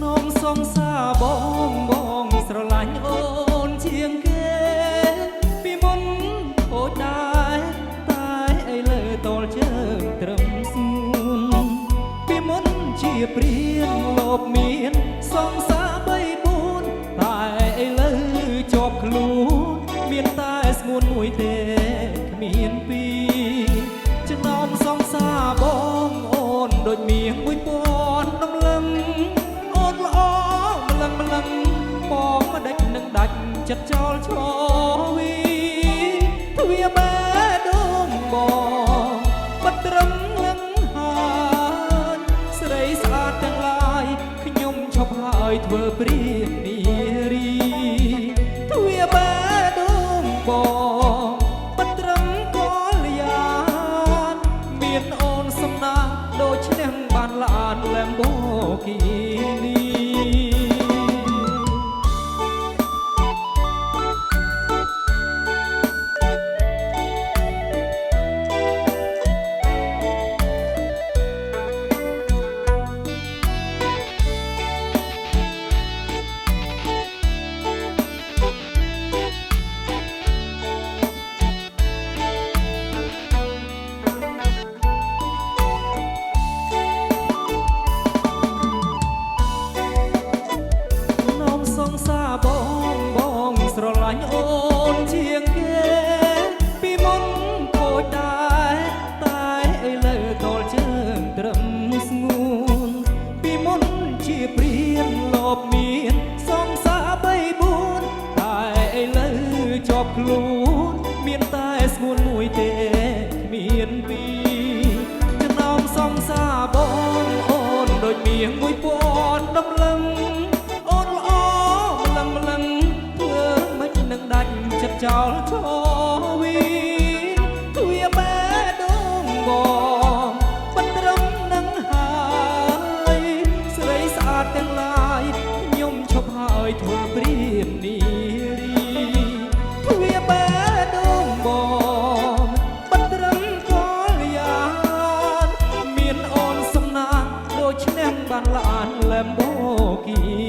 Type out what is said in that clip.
នំសងសាបងស្រឡាញ់អូនជាងគេពីមុនខូចដែរតែឥឡូវតលជើងត្រឹមស្ងួនពីមុនជាព្រៀងលោកមានសងសា3 4តែឥឡូវជាប់ខ្លួនមានតែស្ងួនមួយទេគ្មានពីរចំណោមសងសាបងអូនដូចមាស1000ដំឡឹងអូនល្អម្លឹងបងមិនដាច់នឹងដាច់ចិត្តចោលឆ្លវីទ្វាបែដងបងបាត់ត្រឹមលឹងហើយស្រីស្អាតទាំងឡាយខ្ញុំឈប់ហើយធ្វើព្រានារីទ្វាបែដងបងបាត់ត្រឹមកលយានមានអូនសំណាងដូចឈ្នះបានឡាន Lamborghiniបងស្រឡាញ់អូនជាងគេពីមុនខូចដែរតែឥឡូវតលជើងត្រឹមស្ងួនពីមុនជាព្រៀនលបមានសងសា3 4តែឥឡូវជាប់ខ្លួនមានតែស្ងួនមួយទេគ្មានពីរចំណោមសងសាបងអូនដូចមាស1000ដំឡឹងដាច់ចិត្តចោលឆ្លវីទ្វាបែដងបងបាត់ត្រឹមនឹងហើយស្រីស្អាតទាំងឡាយខ្ញុំឈប់ហើយធ្វើព្រានារីទ្វាបែដងបងបាត់ត្រឹមកលយានមានអូនសំណាងដូចឈ្នះបានឡាន Lamborghini